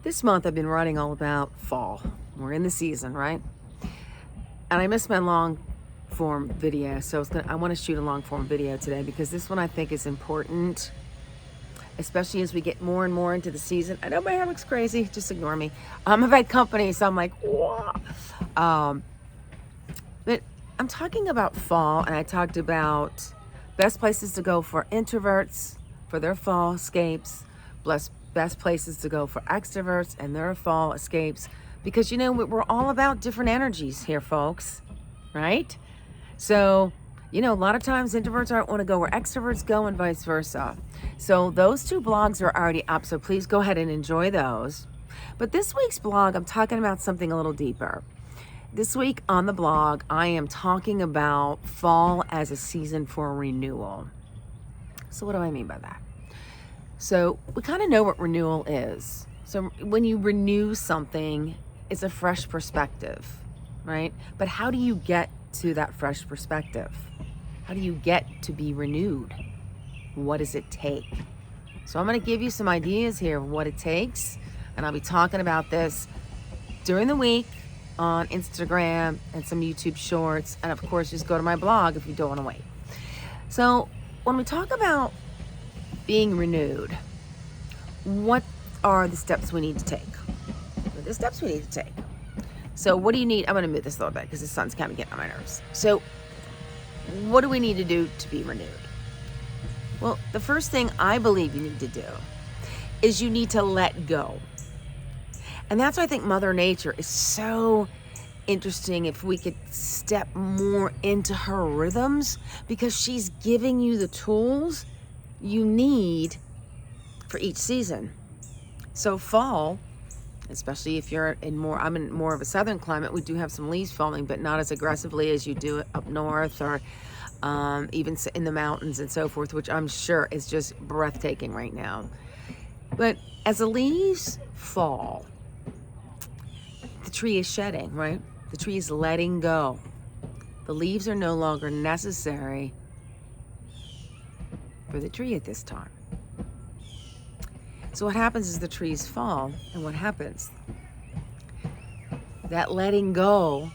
This month I've been writing all about fall. We're in the season, right? And I missed my long form video, so I want to shoot a long form video today because this one I think is important, especially as we get more and more into the season. I know my hair looks crazy, just ignore me. I've had company, so I'm like, whoa. But I'm talking about fall, and I talked about best places to go for introverts for their fall escapes, best places to go for extroverts and their fall escapes, because we're all about different energies here, folks, right? So a lot of times introverts aren't want to go where extroverts go and vice versa. So those two blogs are already up, so please go ahead and enjoy those. But this week's blog, I'm talking about something a little deeper. This week on the blog, I am talking about fall as a season for renewal. So what do I mean by that? So we kind of know what renewal is. So when you renew something, it's a fresh perspective, right? But how do you get to that fresh perspective? How do you get to be renewed? What does it take? So I'm going to give you some ideas here of what it takes, and I'll be talking about this during the week on Instagram and some YouTube shorts, and of course just go to my blog if you don't want to wait. So when we talk about being renewed, what are the steps we need to take? What are the steps we need to take? So what do you need? I'm going to move this a little bit because the sun's kind of getting on my nerves. So what do we need to do to be renewed? Well, the first thing I believe you need to do is you need to let go. And that's why I think Mother Nature is so interesting, if we could step more into her rhythms, because she's giving you the tools you need for each season. So fall, especially if you're I'm in more of a southern climate, we do have some leaves falling, but not as aggressively as you do up north or even in the mountains and so forth, which I'm sure is just breathtaking right now. But as the leaves fall, the tree is shedding, right? The tree is letting go. The leaves are no longer necessary for the tree at this time. So what happens is the trees fall, and what happens? That letting go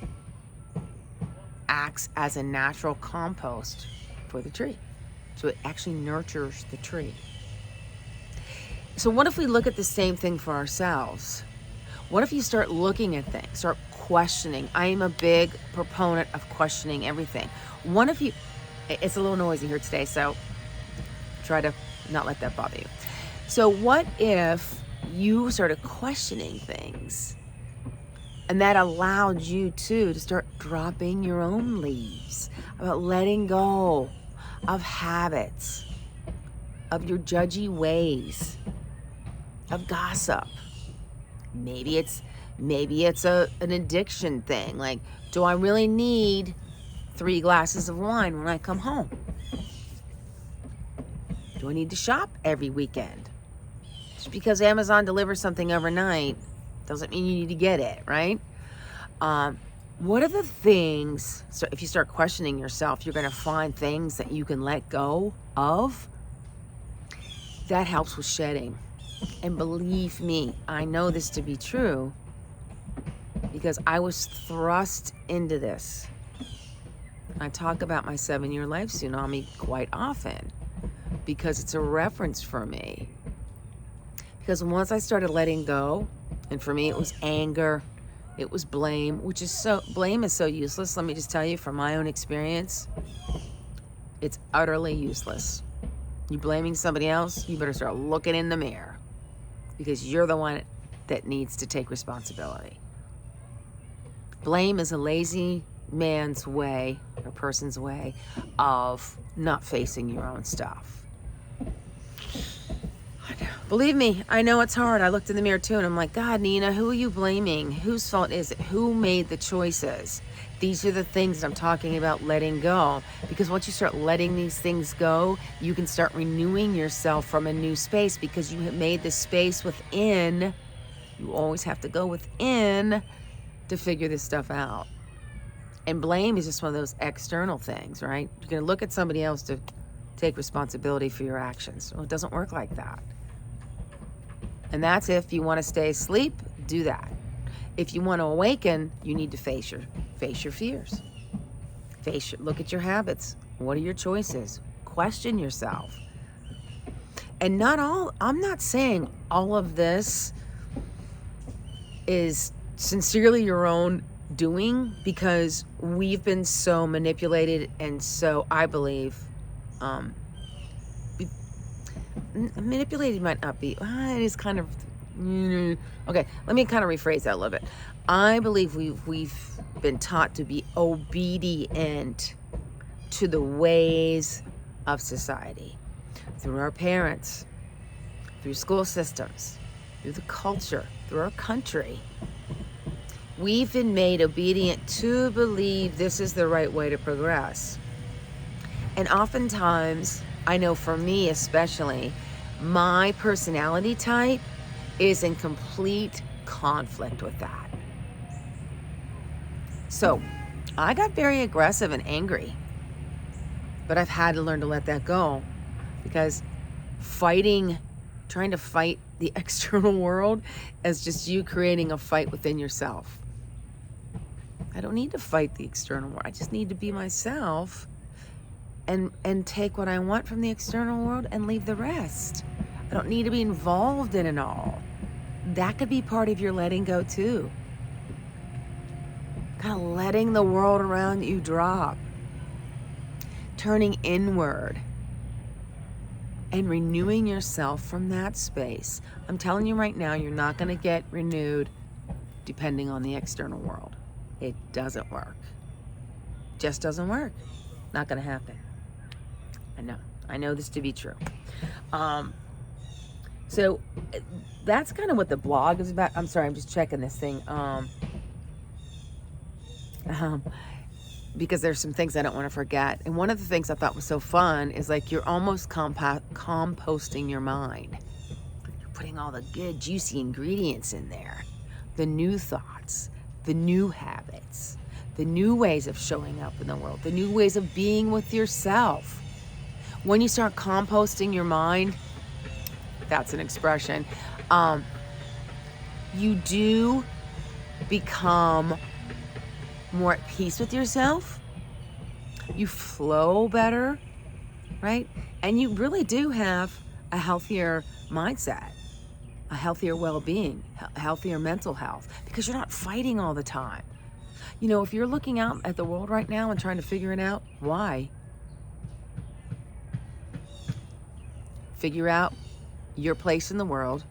acts as a natural compost for the tree. So it actually nurtures the tree. So what if we look at the same thing for ourselves? What if you start looking at things, start questioning? I am a big proponent of questioning everything. What if it's a little noisy here today, so try to not let that bother you. So what if you started questioning things, and that allowed you to start dropping your own leaves, about letting go of habits, of your judgy ways, of gossip. Maybe it's an addiction thing. Like, do I really need 3 glasses of wine when I come home? Do I need to shop every weekend? Just because Amazon delivers something overnight doesn't mean you need to get it, right? What are the things, so if you start questioning yourself, you're going to find things that you can let go of. That helps with shedding. And believe me, I know this to be true because I was thrust into this. I talk about my 7-year life tsunami quite often because it's a reference for me. Because once I started letting go, and for me it was anger, it was blame, blame is so useless. Let me just tell you from my own experience, it's utterly useless. You blaming somebody else, you better start looking in the mirror, because you're the one that needs to take responsibility. Blame is a lazy man's way, or person's way, of not facing your own stuff. Believe me, I know it's hard. I looked in the mirror too, and I'm like, God, Nina, who are you blaming? Whose fault is it? Who made the choices? These are the things that I'm talking about letting go. Because once you start letting these things go, you can start renewing yourself from a new space, because you have made the space within. You always have to go within to figure this stuff out. And blame is just one of those external things, right? You're going to look at somebody else to take responsibility for your actions. Well, it doesn't work like that. And that's if you want to stay asleep, do that. If you want to awaken, you need to face your fears. Look at your habits. What are your choices? Question yourself. And I'm not saying all of this is sincerely your own doing, because we've been so manipulated, and so I believe manipulated might not be, it is kind of, okay, let me kind of rephrase that a little bit. I believe we've been taught to be obedient to the ways of society, through our parents, through school systems, through the culture, through our country. We've been made obedient to believe this is the right way to progress. And oftentimes, I know for me especially, my personality type is in complete conflict with that. So I got very aggressive and angry, but I've had to learn to let that go, because trying to fight the external world is just you creating a fight within yourself. I don't need to fight the external world. I just need to be myself and take what I want from the external world and leave the rest. I don't need to be involved in it all. That could be part of your letting go too. Kind of letting the world around you drop. Turning inward and renewing yourself from that space. I'm telling you right now, you're not going to get renewed depending on the external world. It doesn't work. Just doesn't work. Not going to happen. I know this to be true. So that's kind of what the blog is about. I'm sorry, I'm just checking this thing. Because there's some things I don't want to forget. And one of the things I thought was so fun is like you're almost composting your mind. You're putting all the good, juicy ingredients in there. The new thoughts, the new habits, the new ways of showing up in the world, the new ways of being with yourself. When you start composting your mind, that's an expression, you do become more at peace with yourself. You flow better, right? And you really do have a healthier mindset, a healthier well-being, a healthier mental health, because you're not fighting all the time. You know, if you're looking out at the world right now and trying to figure it out, why? Figure out your place in the world.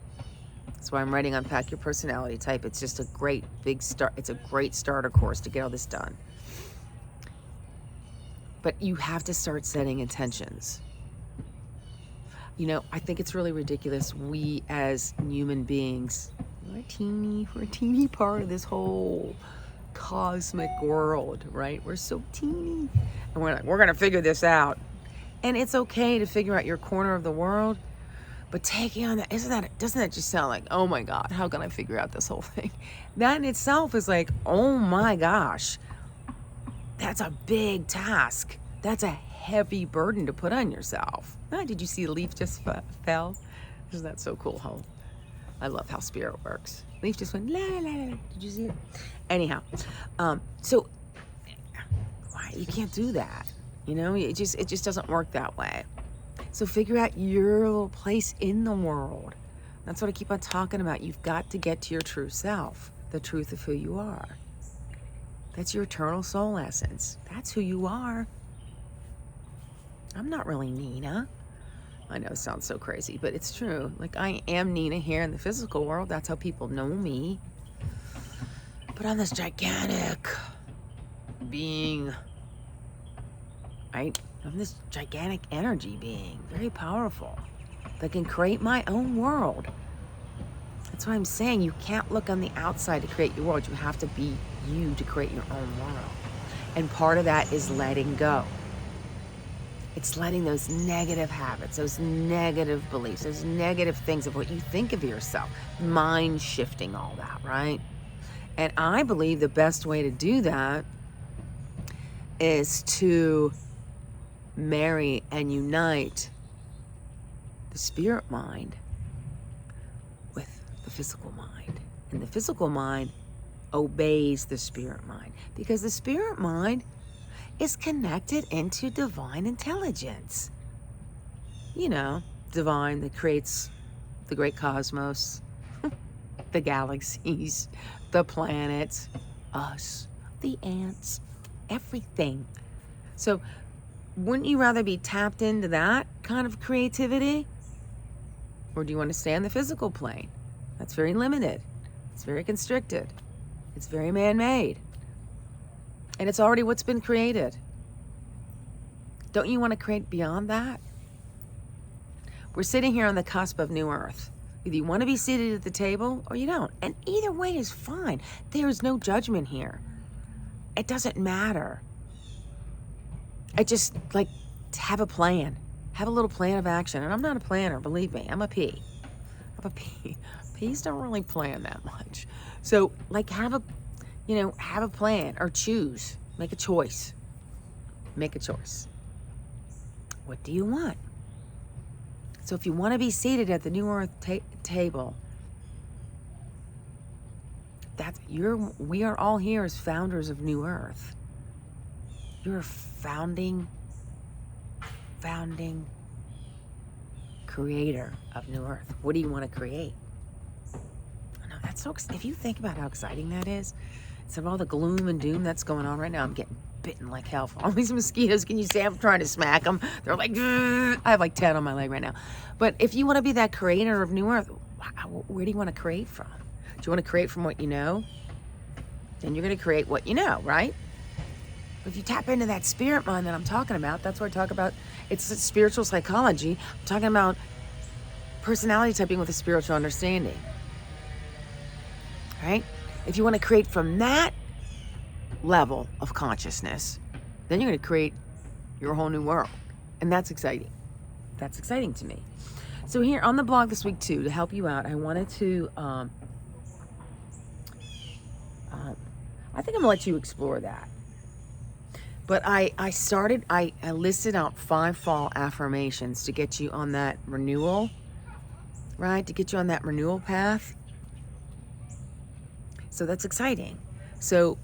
That's why I'm writing Unpack Your Personality Type. It's just a great big start. It's a great starter course to get all this done. But you have to start setting intentions. You know, I think it's really ridiculous. We as human beings, we're a teeny part of this whole cosmic world, right? We're so teeny. And we're like, we're going to figure this out. And it's okay to figure out your corner of the world. But taking on that, doesn't that just sound like, oh my God, how can I figure out this whole thing? That in itself is like, oh my gosh, that's a big task. That's a heavy burden to put on yourself. Did you see the leaf just fell? Isn't that so cool? I love how spirit works. Leaf just went la la la. Did you see it? Anyhow, so why you can't do that? You know, it just doesn't work that way. So figure out your little place in the world. That's what I keep on talking about. You've got to get to your true self, the truth of who you are. That's your eternal soul essence. That's who you are. I'm not really Nina. I know it sounds so crazy, but it's true. Like, I am Nina here in the physical world. That's how people know me. But I'm this gigantic being, right? I'm this gigantic energy being, very powerful, that can create my own world. That's why I'm saying you can't look on the outside to create your world. You have to be you to create your own world. And part of that is letting go. It's letting those negative habits, those negative beliefs, those negative things of what you think of yourself, mind shifting all that, right? And I believe the best way to do that is to marry and unite the spirit mind with physical mind. And the physical mind obeys the spirit mind, because the spirit mind is connected into divine intelligence. You know, divine that creates the great cosmos, the galaxies, the planets, us, the ants, everything. So wouldn't you rather be tapped into that kind of creativity? Or do you want to stay on the physical plane? That's very limited. It's very constricted. It's very man-made. And it's already what's been created. Don't you want to create beyond that? We're sitting here on the cusp of new earth. Either you want to be seated at the table or you don't. And either way is fine. There is no judgment here. It doesn't matter. I just like to have a plan. Have a little plan of action. And I'm not a planner, believe me. I'm a P. I'm a P. P's don't really plan that much. So like have a plan or choose. Make a choice. Make a choice. What do you want? So if you want to be seated at the New Earth table, we are all here as founders of New Earth. You're a founding creator of New Earth. What do you want to create? I know that's so. If you think about how exciting that is, instead of all the gloom and doom that's going on right now, I'm getting bitten like hell for all these mosquitoes. Can you see I'm trying to smack them? They're like, I have like 10 on my leg right now. But if you want to be that creator of New Earth, where do you want to create from? Do you want to create from what you know? Then you're going to create what you know, right? But if you tap into that spirit mind that I'm talking about, that's what I talk about. It's spiritual psychology. I'm talking about personality typing with a spiritual understanding. Right? If you want to create from that level of consciousness, then you're going to create your whole new world. And that's exciting. That's exciting to me. So here on the blog this week too, to help you out, I wanted to, I think I'm going to let you explore that. But I listed out 5 fall affirmations to get you on that renewal, right? To get you on that renewal path. So that's exciting. So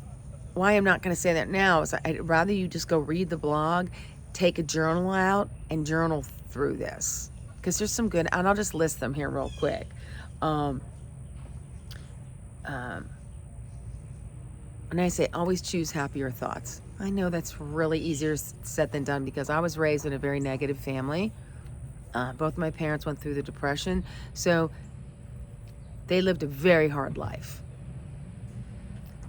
why I'm not going to say that now is I'd rather you just go read the blog, take a journal out, and journal through this. Because there's some good, and I'll just list them here real quick. And I say, always choose happier thoughts. I know that's really easier said than done because I was raised in a very negative family. Both my parents went through the Depression, so they lived a very hard life.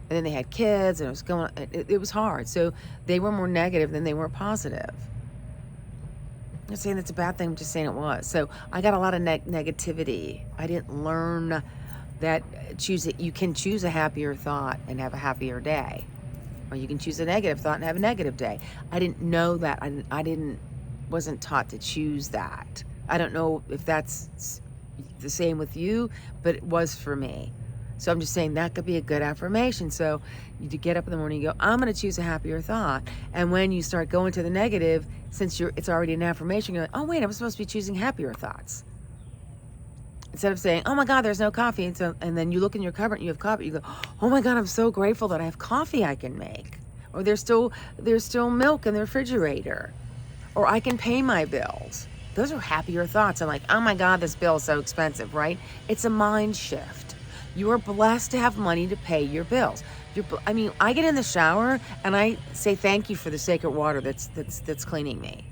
And then they had kids, and it was hard. So they were more negative than they were positive. I'm not saying that's a bad thing, I'm just saying it was. So I got a lot of negativity. I didn't learn that you can choose a happier thought and have a happier day. Or you can choose a negative thought and have a negative day. I didn't know that. Wasn't taught to choose that. I don't know if that's the same with you, but it was for me. So I'm just saying that could be a good affirmation. So you get up in the morning, you go, I'm going to choose a happier thought. And when you start going to the negative, since it's already an affirmation, you're like, oh wait, I'm supposed to be choosing happier thoughts. Instead of saying, oh my God, there's no coffee. And then you look in your cupboard and you have coffee. You go, oh my God, I'm so grateful that I have coffee I can make. Or there's still milk in the refrigerator. Or I can pay my bills. Those are happier thoughts. I'm like, oh my God, this bill is so expensive, right? It's a mind shift. You are blessed to have money to pay your bills. I get in the shower and I say thank you for the sacred water that's cleaning me.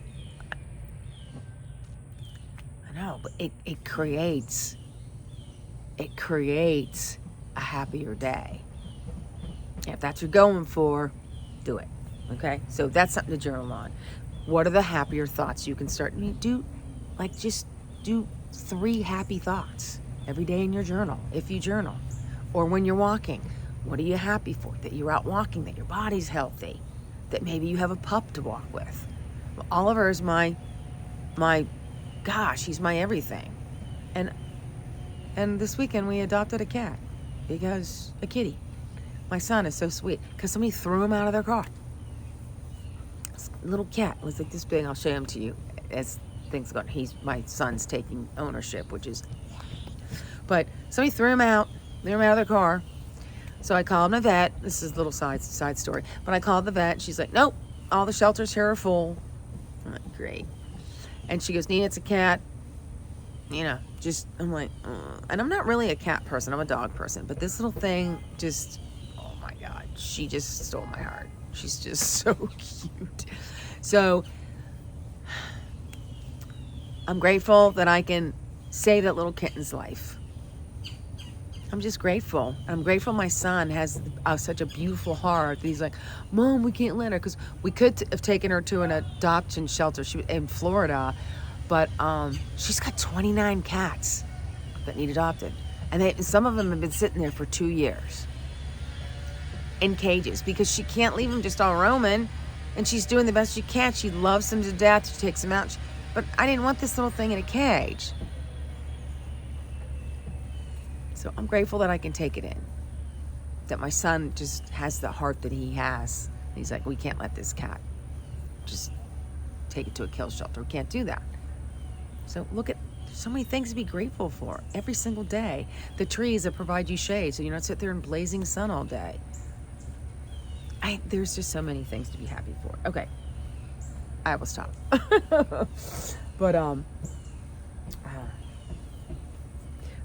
I know, but it creates a happier day. If that's what you're going for, do it. Okay? So that's something to journal on. What are the happier thoughts you can start? Just do 3 happy thoughts every day in your journal, if you journal. Or when you're walking, what are you happy for? That you're out walking, that your body's healthy, that maybe you have a pup to walk with. Well, Oliver is my gosh, he's my everything. And this weekend we adopted a cat because a kitty. My son is so sweet because somebody threw him out of their car. This little cat was like this big. I'll show him to you as things go. My son's taking ownership, which is But somebody threw him out of their car. So I called my vet. This is a little side story. But I called the vet. She's like, nope, all the shelters here are full. I'm like, great. And she goes, Nina, it's a cat. I'm like, and I'm not really a cat person. I'm a dog person. But this little thing just, oh my God, she just stole my heart. She's just so cute. So I'm grateful that I can save that little kitten's life. I'm just grateful. I'm grateful my son has such a beautiful heart that he's like, Mom, we can't let her, because we could have taken her to an adoption shelter in Florida, but she's got 29 cats that need adopted, and some of them have been sitting there for 2 years in cages because she can't leave them just all roaming, and she's doing the best she can. She loves them to death. She takes them out, but I didn't want this little thing in a cage. So I'm grateful that I can take it in. That my son just has the heart that he has. He's like, we can't let this cat just take it to a kill shelter. We can't do that. So there's so many things to be grateful for every single day. The trees that provide you shade so you don't sit there in blazing sun all day. There's just so many things to be happy for. Okay, I will stop. But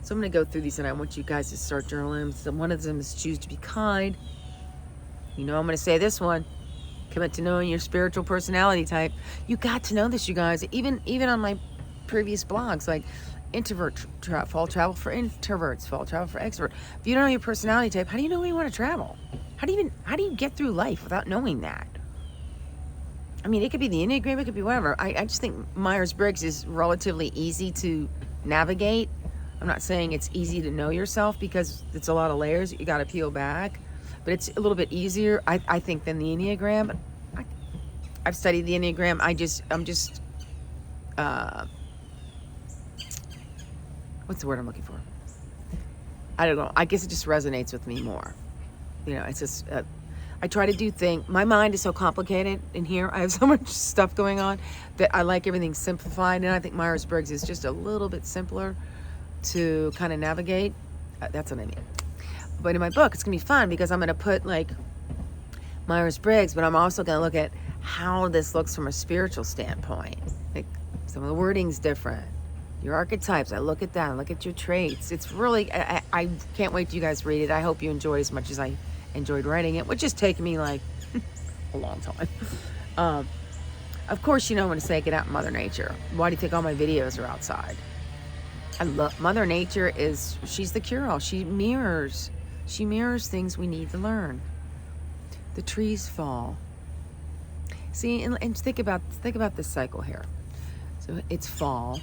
so I'm going to go through these, and I want you guys to start journaling. So one of them is choose to be kind. I'm going to say this one. Commit to knowing your spiritual personality type. You got to know this, you guys. Even on my previous blogs, like fall travel for introverts, fall travel for extroverts. If you don't know your personality type, how do you know where you want to travel? How do you get through life without knowing that? I mean, it could be the Enneagram, it could be whatever. I just think Myers-Briggs is relatively easy to navigate. I'm not saying it's easy to know yourself because it's a lot of layers that you got to peel back, but it's a little bit easier, I think, than the Enneagram. I've studied the Enneagram. I'm just what's the word I'm looking for? I don't know. I guess it just resonates with me more. It's just, I try to do things. My mind is so complicated in here. I have so much stuff going on that I like everything simplified, and I think Myers-Briggs is just a little bit simpler to kind of navigate. That's what I mean. But in my book, it's gonna be fun because I'm gonna put like Myers-Briggs, but I'm also gonna look at how this looks from a spiritual standpoint. Like some of the wording's different. Your archetypes, I look at that, I look at your traits. It's really, I can't wait till you guys read it. I hope you enjoy it as much as I enjoyed writing it, which has taken me like a long time. Of course, I'm gonna say get out in Mother Nature. Why do you think all my videos are outside? I love Mother Nature. She's the cure-all. She mirrors things we need to learn. The trees fall. See, and think about this cycle here. So it's fall.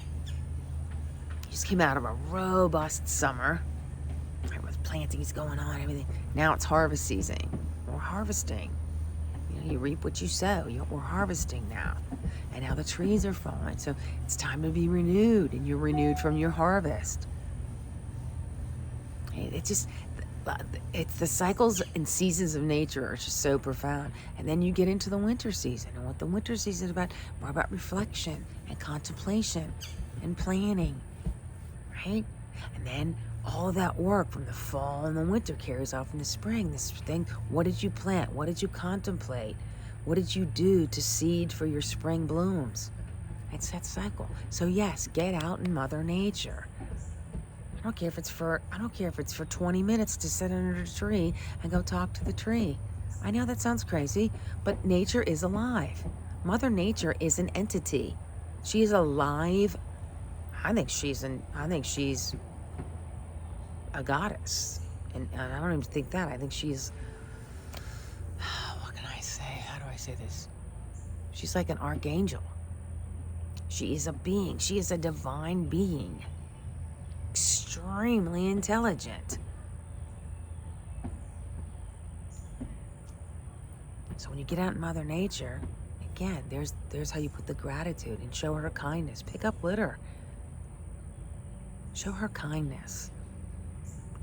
You just came out of a robust summer, right, with plantings going on, everything. Now it's harvest season. We're harvesting. You reap what you sow. We're harvesting now. And now the trees are falling. So it's time to be renewed, and you're renewed from your harvest. It's the cycles and seasons of nature are just so profound. And then you get into the winter season. And what the winter season is about, more about reflection and contemplation and planning, right? And then all of that work from the fall and the winter carries off in the spring. This thing, what did you plant? What did you contemplate? What did you do to seed for your spring blooms? It's that cycle. So yes, get out in Mother Nature. I don't care if it's for 20 minutes to sit under a tree and go talk to the tree. I know that sounds crazy, but nature is alive. Mother Nature is an entity. She is alive. I think she's a goddess. And I don't even think that. I think she's, what can I say? How do I say this? She's like an archangel. She is a being. She is a divine being. Extremely intelligent. So when you get out in Mother Nature, again, there's how you put the gratitude and show her kindness. Pick up litter. Show her kindness.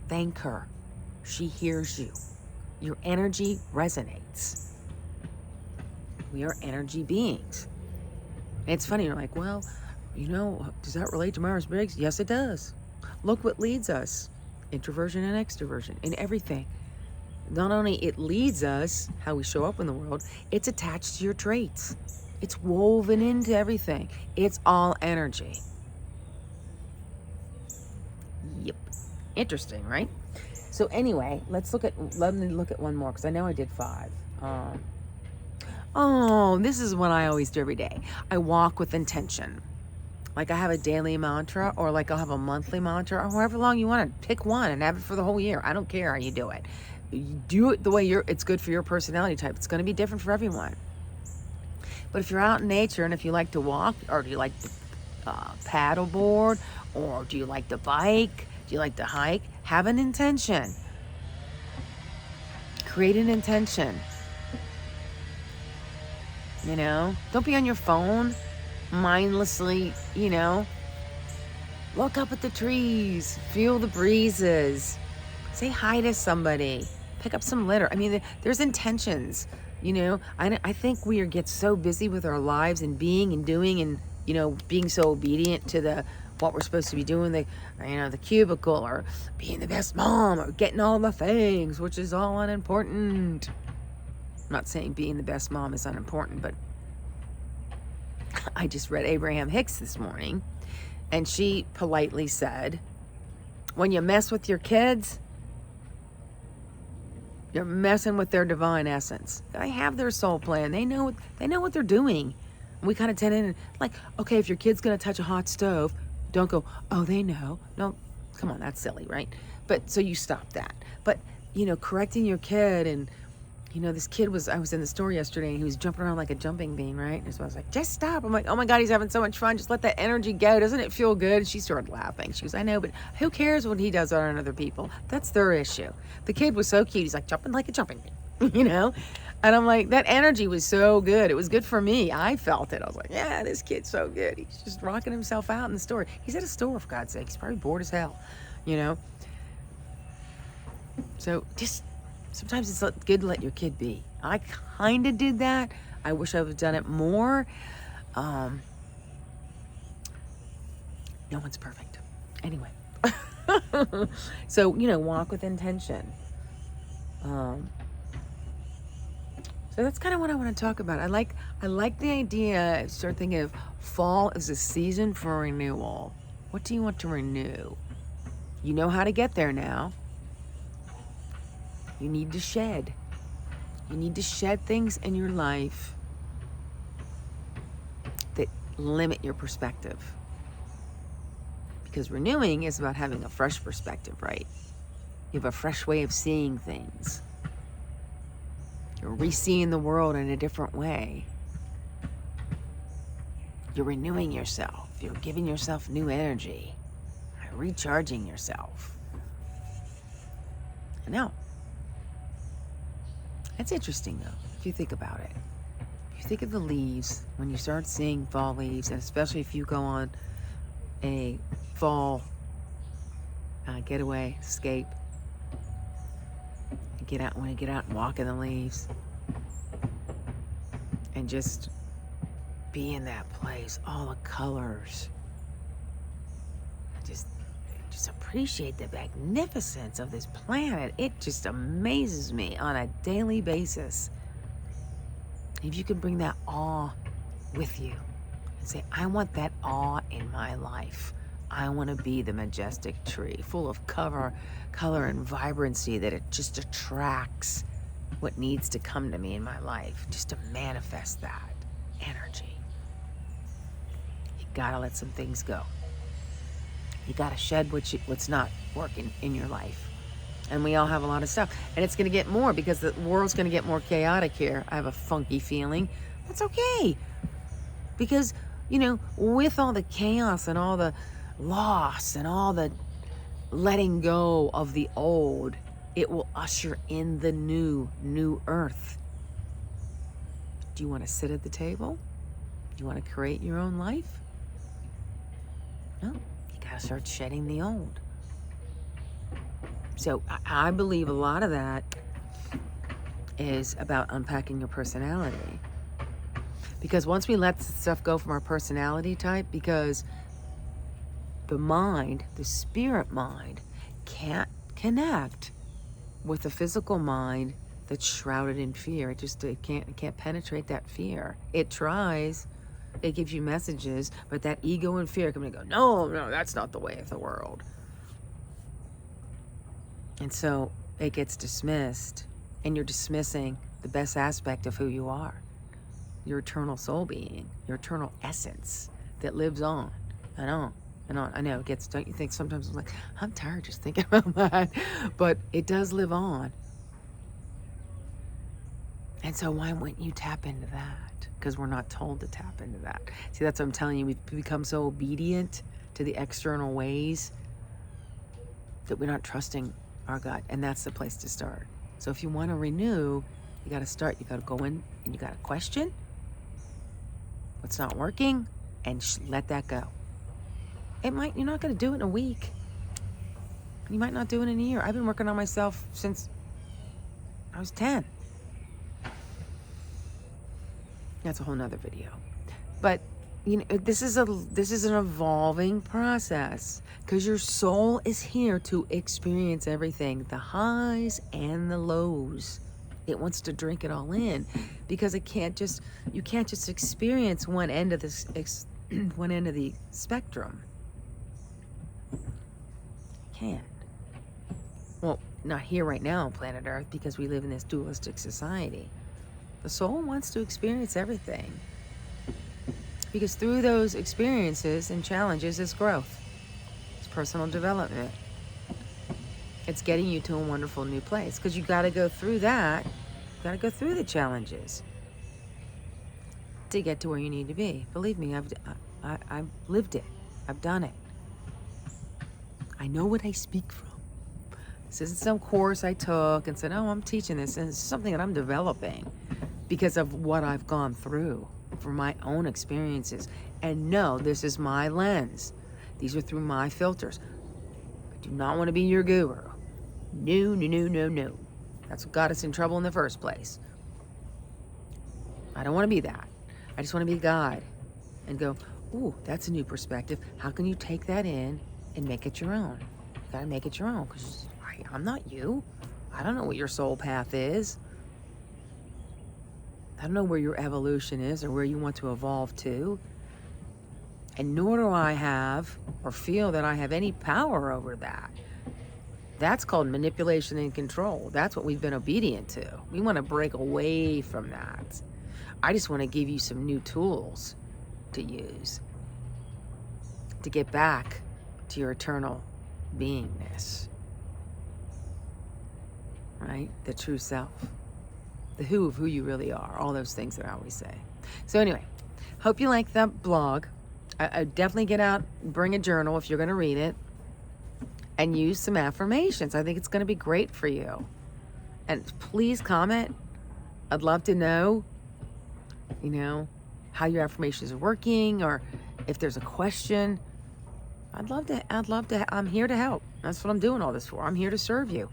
Thank her. She hears you. Your energy resonates. We are energy beings. And it's funny, you're like, well, does that relate to Myers-Briggs? Yes, it does. Look what leads us. Introversion and extroversion in everything. Not only it leads us, how we show up in the world, it's attached to your traits. It's woven into everything. It's all energy. Yep. Interesting, right? So anyway, let me look at one more, because I know I did 5. This is what I always do every day. I walk with intention. Like I have a daily mantra, or like I'll have a monthly mantra, or however long you want to pick one and have it for the whole year. I don't care how you do it. You do it the way it's good for your personality type. It's going to be different for everyone. But if you're out in nature, and if you like to walk, or do you like to paddleboard, or do you like to bike, do you like to hike, have an intention. Create an intention. You know, don't be on your phone mindlessly, you know. Look up at the trees, feel the breezes, say hi to somebody, pick up some litter. I mean, there's intentions, you know. I think we get so busy with our lives and being and doing and, you know, being so obedient to what we're supposed to be doing, the cubicle, or being the best mom, or getting all the things, which is all unimportant. I'm not saying being the best mom is unimportant, but I just read Abraham Hicks this morning, and she politely said, when you mess with your kids, you're messing with their divine essence. They have their soul plan. They know what they're doing. And we kind of tend in, like, okay, if your kid's going to touch a hot stove, don't go, oh, they know. No, come on, that's silly, right? But so you stop that. But, you know, correcting your kid, and you know, this kid I was in the store yesterday, and he was jumping around like a jumping bean, right? And so I was like, just stop. I'm like, oh my God, he's having so much fun. Just let that energy go. Doesn't it feel good? And she started laughing. She goes, I know, but who cares what he does on other people? That's their issue. The kid was so cute. He's like jumping like a jumping bean, you know? And I'm like, that energy was so good. It was good for me. I felt it. I was like, yeah, this kid's so good. He's just rocking himself out in the store. He's at a store, for God's sake. He's probably bored as hell, you know? So just... sometimes it's good to let your kid be. I kind of did that. I wish I would have done it more. No one's perfect. Anyway. So, you know, walk with intention. So that's kind of what I want to talk about. I like the idea. I start thinking of fall as a season for renewal. What do you want to renew? You know how to get there now. You need to shed. You need to shed things in your life that limit your perspective. Because renewing is about having a fresh perspective, right? You have a fresh way of seeing things. You're re-seeing the world in a different way. You're renewing yourself. You're giving yourself new energy. Recharging yourself. I know. That's interesting, though, if you think about it. If you think of the leaves, when you start seeing fall leaves, and especially if you go on a fall getaway, escape, want to get out and walk in the leaves, and just be in that place, all the colors. Just appreciate the magnificence of this planet. It just amazes me on a daily basis. If you can bring that awe with you and say, I want that awe in my life. I want to be the majestic tree full of color and vibrancy, that it just attracts what needs to come to me in my life, just to manifest that energy. You gotta let some things go. You got to shed what's not working in your life. And we all have a lot of stuff. And it's going to get more, because the world's going to get more chaotic here. I have a funky feeling. That's okay. Because, you know, with all the chaos and all the loss and all the letting go of the old, it will usher in the new earth. Do you want to sit at the table? Do you want to create your own life? No. Gotta start shedding the old. So I believe a lot of that is about unpacking your personality. Because once we let stuff go from our personality type, because the mind, the spirit mind, can't connect with the physical mind that's shrouded in fear. It can't penetrate that fear. It tries, it gives you messages, but that ego and fear come and go, no, that's not the way of the world. And so it gets dismissed, and you're dismissing the best aspect of who you are, your eternal soul being, your eternal essence that lives on and on and on. I know it gets, don't you think sometimes I'm like, I'm tired just thinking about that, but it does live on. And so why wouldn't you tap into that? Because we're not told to tap into that. See, that's what I'm telling you. We've become so obedient to the external ways that we're not trusting our gut. And that's the place to start. So if you want to renew, you got to start. You got to go in and you got to question what's not working and let that go. You're not going to do it in a week. You might not do it in a year. I've been working on myself since I was 10. That's a whole nother video. But this is an evolving process, because your soul is here to experience everything, the highs and the lows. It wants to drink it all in, because you can't just experience one end of the spectrum. You can't. Well, not here right now on planet Earth, because we live in this dualistic society. The soul wants to experience everything, because through those experiences and challenges is growth. It's personal development. It's getting you to a wonderful new place, because you got to go through that. You got to go through the challenges to get to where you need to be. Believe me, I've lived it. I've done it. I know what I speak from. This isn't some course I took and said, oh, I'm teaching this. And it's something that I'm developing because of what I've gone through from my own experiences. And no, this is my lens. These are through my filters. I do not want to be your guru. No. That's what got us in trouble in the first place. I don't want to be that. I just want to be a guide and go, ooh, that's a new perspective. How can you take that in and make it your own? You got to make it your own, because I'm not you. I don't know what your soul path is. I don't know where your evolution is or where you want to evolve to. And nor do I have or feel that I have any power over that. That's called manipulation and control. That's what we've been obedient to. We want to break away from that. I just want to give you some new tools to use to get back to your eternal beingness. Right? The true self. The who of who you really are. All those things that I always say. So anyway, hope you like that blog. I definitely get out, bring a journal if you're going to read it, and use some affirmations. I think it's going to be great for you. And please comment. I'd love to know, how your affirmations are working, or if there's a question. I'd love to, I'm here to help. That's what I'm doing all this for. I'm here to serve you.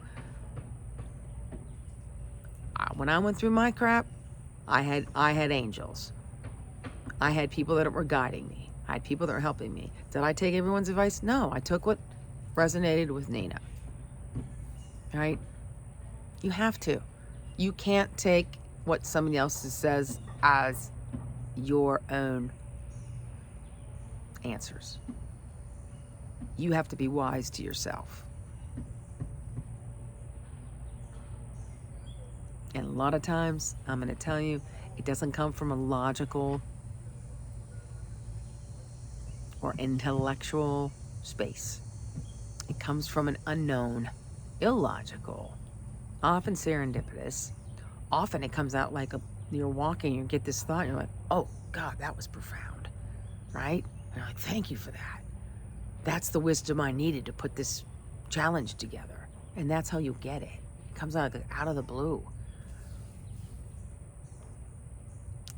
When I went through my crap, I had angels. I had people that were guiding me. I had people that were helping me. Did I take everyone's advice? No, I took what resonated with Nina. Right? You have to. You can't take what somebody else says as your own answers. You have to be wise to yourself. And a lot of times, I'm going to tell you, it doesn't come from a logical or intellectual space. It comes from an unknown, illogical, often serendipitous. Often it comes out like you're walking, you get this thought, and you're like, oh, God, that was profound, right? And you're like, thank you for that. That's the wisdom I needed to put this challenge together. And that's how you get it. It comes out of the blue.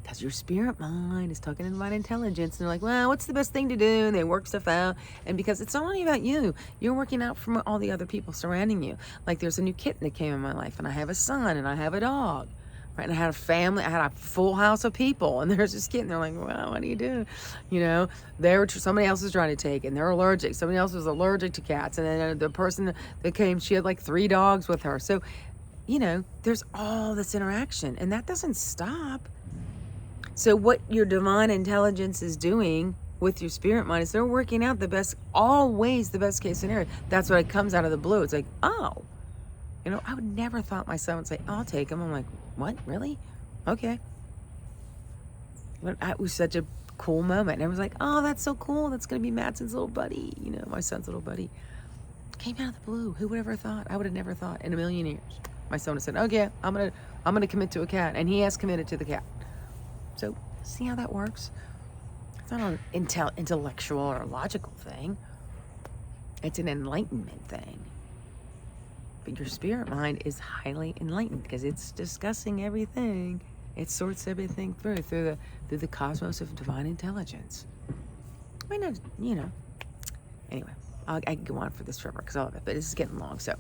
Because your spirit mind is talking about intelligence, and they're like, well, what's the best thing to do? And they work stuff out. And because it's not only about you, you're working out from all the other people surrounding you. Like there's a new kitten that came in my life, and I have a son, and I have a dog. right? And I had a family, I had a full house of people, and they're just kidding. They're like, well, what do you do? You know, somebody else was trying to take, and they're allergic. Somebody else was allergic to cats. And then the person that came, she had like 3 dogs with her. So, you know, there's all this interaction, and that doesn't stop. So what your divine intelligence is doing with your spirit mind is they're working out always the best case scenario. That's what comes out of the blue. It's like, oh, you know, I would never thought my son would say, I'll take him. I'm like, what? Really? Okay. But it was such a cool moment. And I was like, oh, that's so cool. That's going to be Madsen's little buddy. You know, my son's little buddy. Came out of the blue. Who would ever thought? I would have never thought in a million years. My son said, okay, I'm gonna commit to a cat. And he has committed to the cat. So see how that works? It's not an intellectual or logical thing. It's an enlightenment thing. But your spirit mind is highly enlightened because it's discussing everything. It sorts everything through the cosmos of divine intelligence. I know, you know. Anyway, I can go on for this forever because I love it, but this is getting long. So,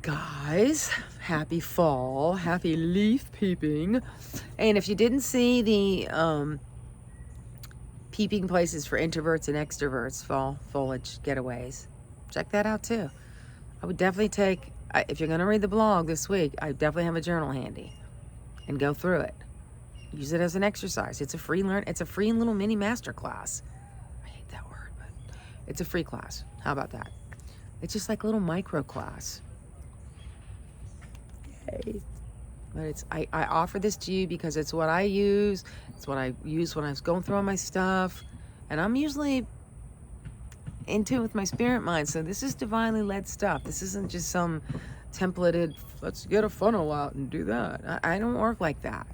guys, happy fall, happy leaf peeping. And if you didn't see the peeping places for introverts and extroverts, fall foliage getaways, check that out too. I would definitely if you're going to read the blog this week, I definitely have a journal handy and go through it. Use it as an exercise. It's a free little mini master class. I hate that word, but it's a free class. How about that? It's just like a little micro class. Yay. But I offer this to you because it's what I use. It's what I used when I was going through all my stuff. And I'm usually in tune with my spirit mind. So this is divinely led stuff. This isn't just some templated, let's get a funnel out and do that. I don't work like that.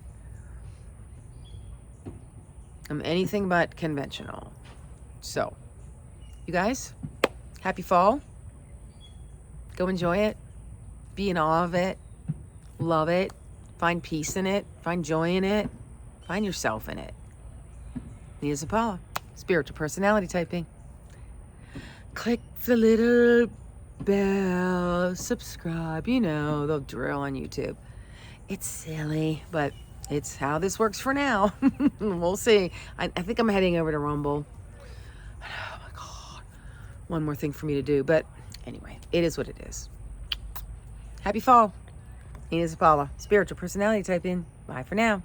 I'm anything but conventional. So, you guys, happy fall. Go enjoy it. Be in awe of it. Love it. Find peace in it. Find joy in it. Find yourself in it. Nina Zapala, spiritual personality typing. Click the little bell, subscribe, you know, the drill on YouTube. It's silly, but it's how this works for now. We'll see. I think I'm heading over to Rumble. Oh my God. One more thing for me to do, but anyway, it is what it is. Happy fall. Nina Zapala, spiritual personality typing. Bye for now.